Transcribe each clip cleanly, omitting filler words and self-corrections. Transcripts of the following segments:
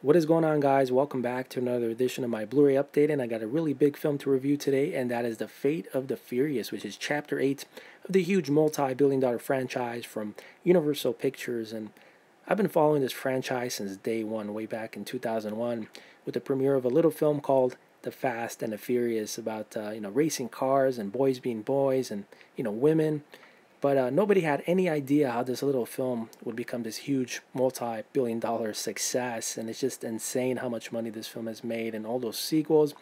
What is going on, guys? Welcome back to another edition of my Blu-ray update, and I got a really big film to review today, and that is The Fate of the Furious, which is Chapter 8 of the huge multi-billion-dollar franchise from Universal Pictures. And I've been following this franchise since day one, way back in 2001, with the premiere of a little film called The Fast and the Furious about racing cars and boys being boys and women. But nobody had any idea how this little film would become this huge multi-billion-dollar success. And it's just insane how much money this film has made and all those sequels.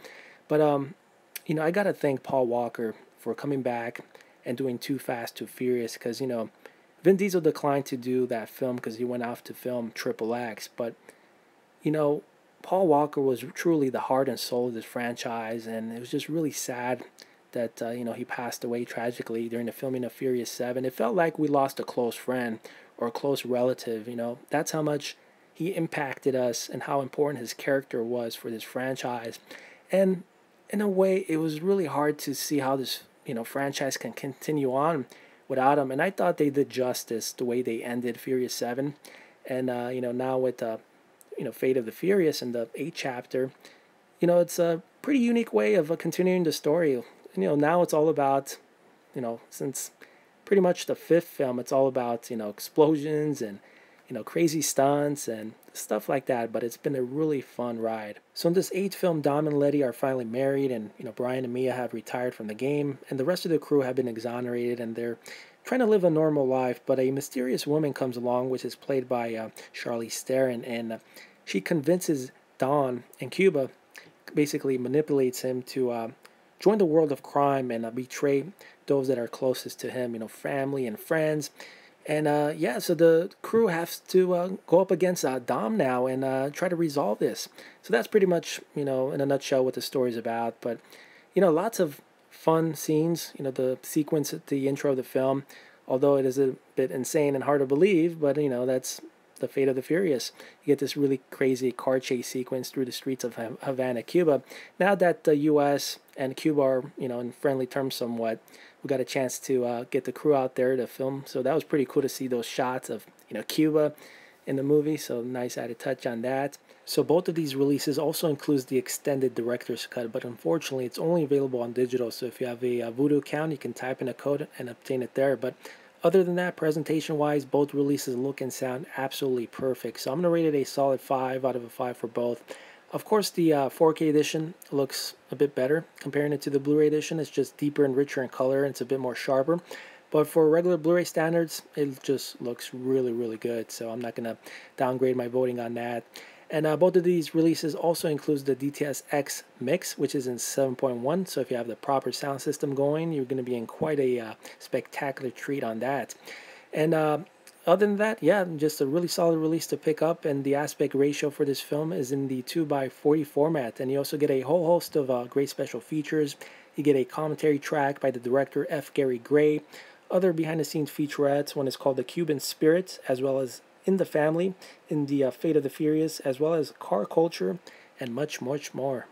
But, I got to thank Paul Walker for coming back and doing Too Fast, Too Furious. Because, Vin Diesel declined to do that film because he went off to film Triple X. But, Paul Walker was truly the heart and soul of this franchise. And it was just really sad that he passed away tragically during the filming of Furious 7. It felt like we lost a close friend or a close relative. That's how much he impacted us and how important his character was for this franchise. And in a way, it was really hard to see how this franchise can continue on without him. And I thought they did justice the way they ended Furious 7. And now with Fate of the Furious and the 8th chapter, it's a pretty unique way of continuing the story. Now it's all about, since pretty much the 5th film, it's all about, explosions and, crazy stunts and stuff like that. But it's been a really fun ride. So in this 8th film, Dom and Letty are finally married, and, Brian and Mia have retired from the game, and the rest of the crew have been exonerated, and they're trying to live a normal life. But a mysterious woman comes along, which is played by Charlize Theron, and she convinces Don in Cuba, basically manipulates him to join the world of crime and betray those that are closest to him, family and friends. And so the crew has to go up against Dom now and try to resolve this. So that's pretty much, in a nutshell what the story's about. But, lots of fun scenes, the sequence at the intro of the film, although it is a bit insane and hard to believe, but, that's the Fate of the Furious. You get this really crazy car chase sequence through the streets of Havana, Cuba. Now that the U.S. and Cuba are, in friendly terms somewhat, we got a chance to get the crew out there to film. So that was pretty cool to see those shots of, Cuba in the movie. So nice added touch on that. So both of these releases also includes the extended director's cut, but unfortunately it's only available on digital. So if you have a Voodoo account, you can type in a code and obtain it there. But other than that, presentation-wise, both releases look and sound absolutely perfect. So I'm going to rate it a solid 5 out of a 5 for both. Of course, the 4K edition looks a bit better comparing it to the Blu-ray edition. It's just deeper and richer in color, and it's a bit more sharper. But for regular Blu-ray standards, it just looks really, really good. So I'm not going to downgrade my voting on that. And both of these releases also includes the DTS-X mix, which is in 7.1. So if you have the proper sound system going, you're going to be in quite a spectacular treat on that. And other than that, yeah, just a really solid release to pick up. And the aspect ratio for this film is in the 2:40 format. And you also get a whole host of great special features. You get a commentary track by the director F. Gary Gray. Other behind-the-scenes featurettes. One is called The Cuban Spirit, as well as In the Family, in the Fate of the Furious, as well as Car Culture, and much, much more.